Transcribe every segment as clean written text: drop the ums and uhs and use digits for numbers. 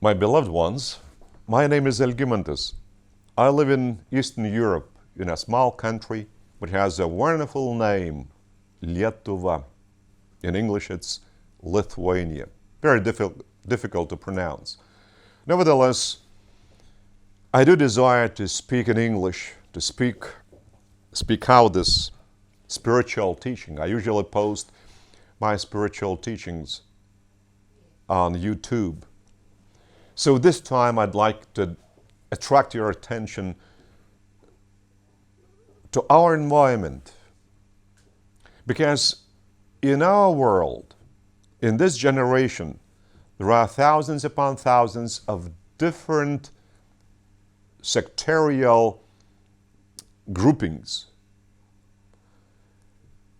My beloved ones, my name is Algimantas. I live in Eastern Europe, in a small country which has a wonderful name, Lietuva. In English, it's Lithuania. Very difficult to pronounce. Nevertheless, I do desire to speak in English, to speak out this spiritual teaching. I usually post my spiritual teachings on YouTube. So this time I'd like to attract your attention to our environment. Because in our world, in this generation, there are thousands upon thousands of different sectarial groupings.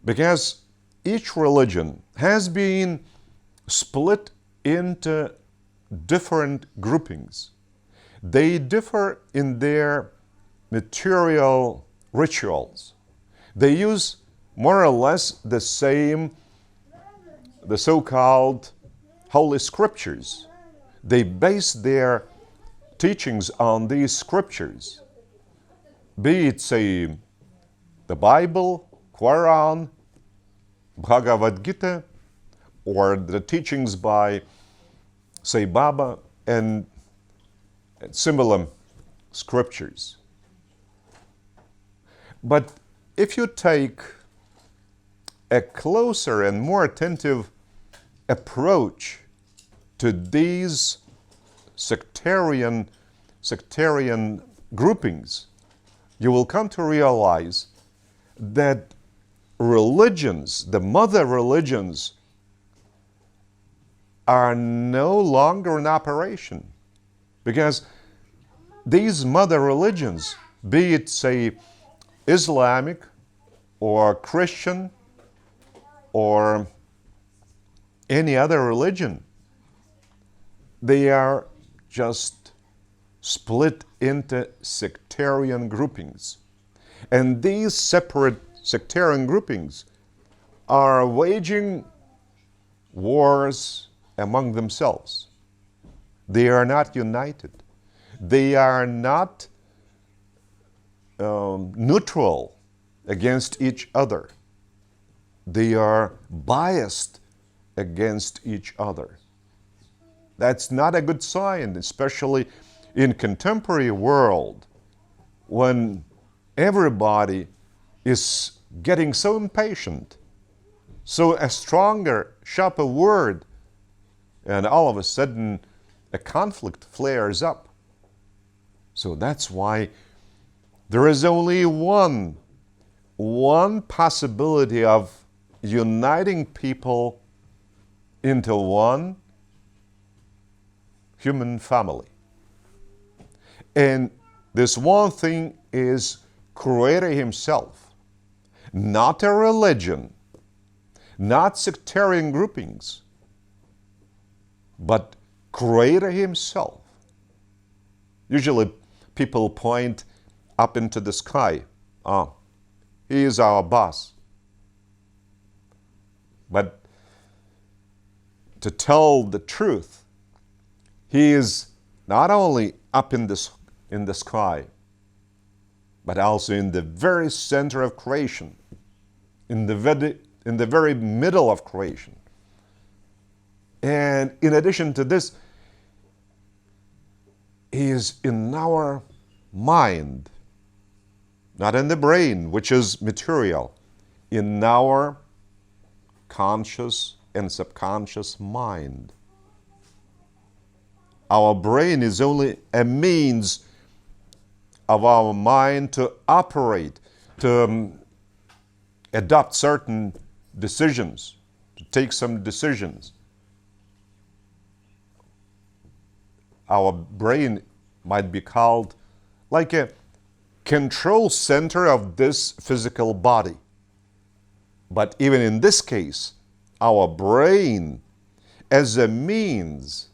Because each religion has been split into different groupings. They differ in their material rituals. They use more or less the so-called Holy Scriptures. They base their teachings on these scriptures, be it, say, the Bible, Quran, Bhagavad Gita, or the teachings by, say, Baba and similar scriptures. But if you take a closer and more attentive approach to these sectarian groupings, you will come to realize that religions, the mother religions, are no longer in operation. Because these mother religions, be it, say, Islamic or Christian or any other religion, they are just split into sectarian groupings. And these separate sectarian groupings are waging wars among themselves. They are not united. They are not neutral against each other. They are biased against each other. That's not a good sign, especially in contemporary world, when everybody is getting so impatient. So a stronger, sharper word, and all of a sudden a conflict flares up. So that's why there is only one possibility of uniting people into one human family. And this one thing is Creator Himself, not a religion, not sectarian groupings, but Creator Himself. Usually people point up into the sky. He is our boss. But to tell the truth, He is not only up in the sky, but also in the very center of creation, in the very middle of creation. And in addition to this, He is in our mind, not in the brain, which is material, in our conscious and subconscious mind. Our brain is only a means of our mind to operate, to adopt certain decisions, to take some decisions. Our brain might be called like a control center of this physical body. But even in this case, our brain as a means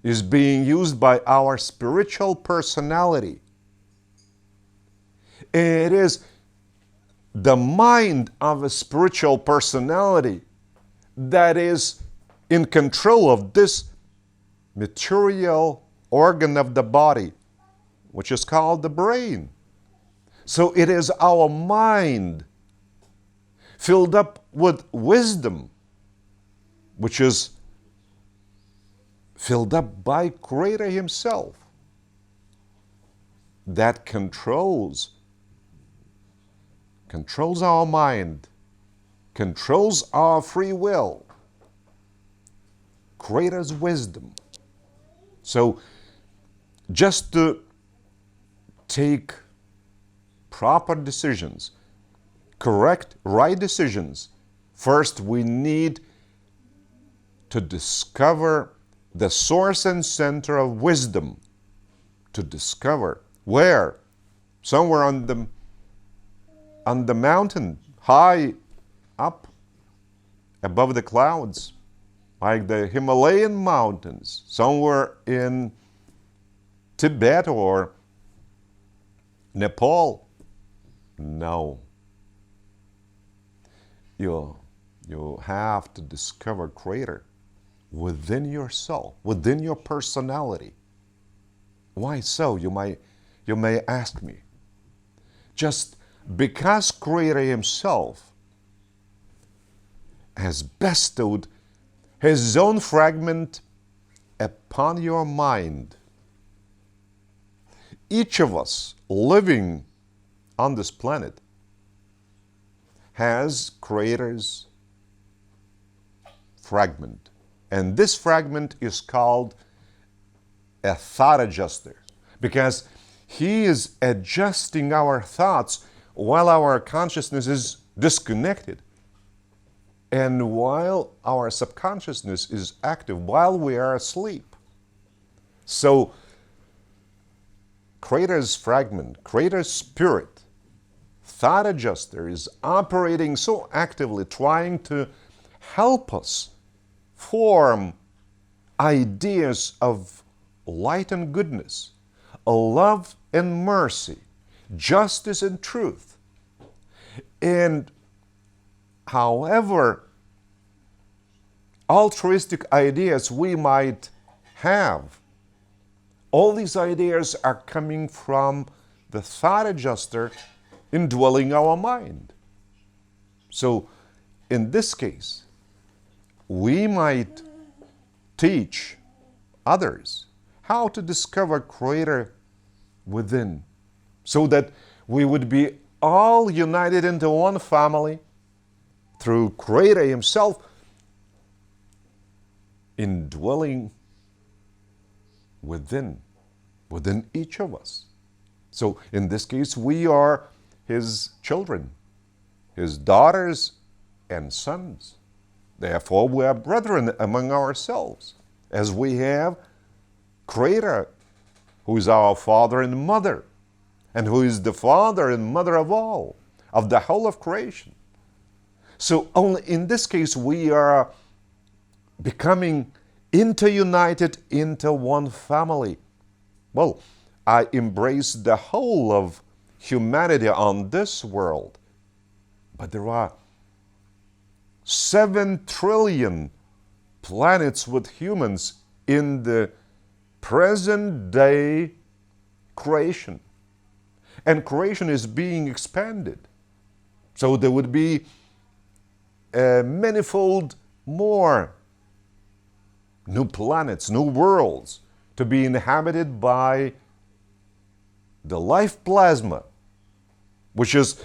is being used by our spiritual personality. It is the mind of a spiritual personality that is in control of this material organ of the body, which is called the brain. So it is our mind filled up with wisdom, which is filled up by Creator Himself, that controls our mind, controls our free will. Creator's wisdom. So just to take proper decisions, correct, right decisions, first we need to discover the source and center of wisdom. To discover where? Somewhere on the mountain, high up above the clouds, like the Himalayan mountains, somewhere in Tibet or Nepal. No. You have to discover Creator within yourself, within your personality. Why so? You may ask me. Just because Creator Himself has bestowed His own fragment upon your mind. Each of us living on this planet has Creator's fragment. And this fragment is called a thought adjuster, because He is adjusting our thoughts while our consciousness is disconnected. And while our subconsciousness is active, while we are asleep. So, Creator's fragment, Creator's spirit, thought adjuster is operating so actively, trying to help us form ideas of light and goodness, love and mercy, justice and truth. And however altruistic ideas we might have, all these ideas are coming from the thought adjuster indwelling our mind. So in this case, we might teach others how to discover Creator within, so that we would be all united into one family through Creator Himself indwelling within each of us. So in this case, we are His children, His daughters and sons. Therefore, we are brethren among ourselves, as we have Creator, who is our Father and Mother, and who is the Father and Mother of all, of the whole of creation. So only in this case, we are becoming interunited into one family. Well, I embrace the whole of humanity on this world, but there are 7 trillion planets with humans in the present day creation. And creation is being expanded. So there would be manifold more new planets, new worlds to be inhabited by the life plasma, which is,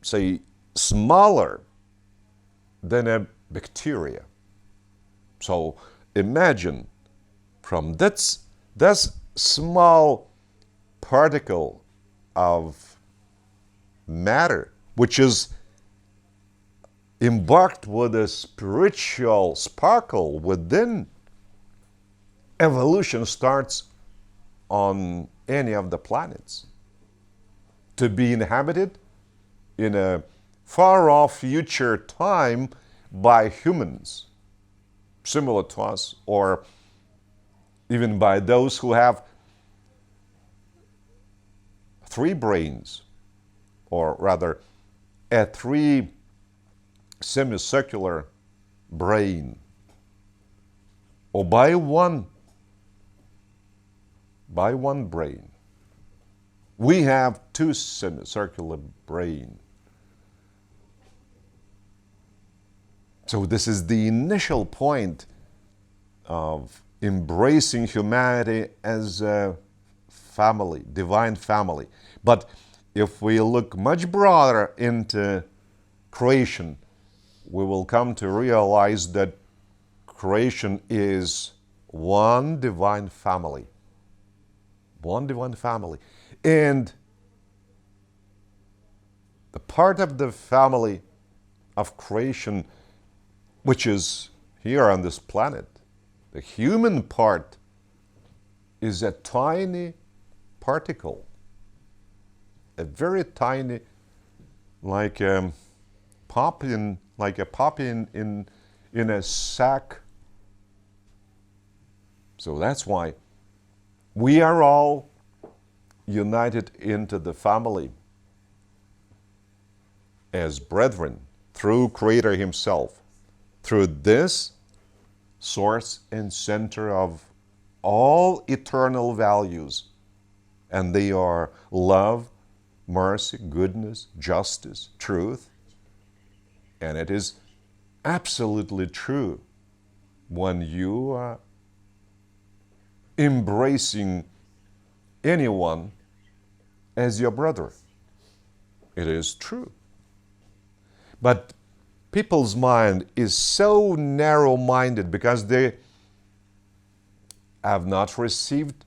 say, smaller than a bacteria. So imagine from this small particle of matter, which is embarked with a spiritual sparkle within, evolution starts on any of the planets to be inhabited in a far-off future time by humans, similar to us, or even by those who have 3 brains, or rather a 3 semicircular brain. or by one brain. We have two semicircular brain. So this is the initial point of embracing humanity as a family, divine family. But if we look much broader into creation, we will come to realize that creation is one divine family. One divine family. And the part of the family of creation which is here on this planet, the human part, is a tiny particle, a very tiny, like a poppy in a sack. So that's why we are all united into the family as brethren through Creator Himself, through this source and center of all eternal values. And they are love, mercy, goodness, justice, truth. And it is absolutely true when you are embracing anyone as your brother. It is true. But people's mind is so narrow-minded because they have not received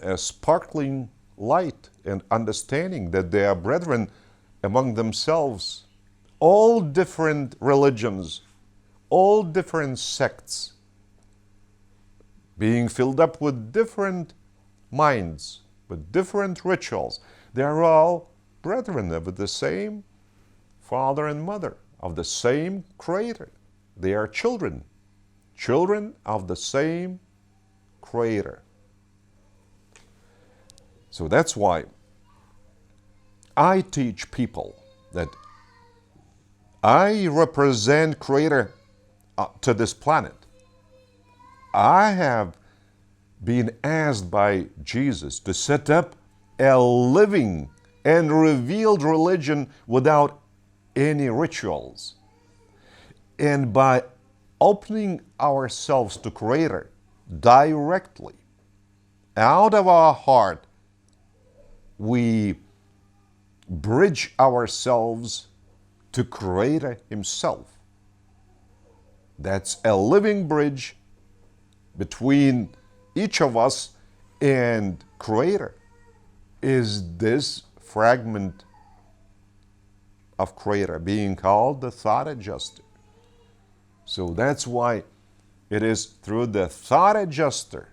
a sparkling light and understanding that they are brethren among themselves, all different religions, all different sects, being filled up with different minds, with different rituals. They are all brethren of the same father and mother, of the same Creator. They are children of the same Creator. So that's why I teach people that I represent Creator to this planet. I have been asked by Jesus to set up a living and revealed religion without any rituals. And by opening ourselves to Creator directly, out of our heart, we bridge ourselves to Creator Himself. That's a living bridge between each of us and Creator, is this fragment of Creator being called the thought adjuster. So that's why it is through the thought adjuster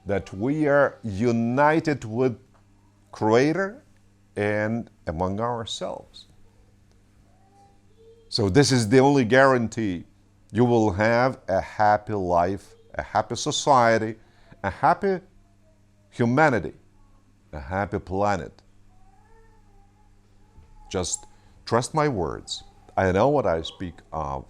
that we are united with Creator and among ourselves. So this is the only guarantee you will have a happy life, a happy society, a happy humanity, a happy planet. Just trust my words. I know what I speak of.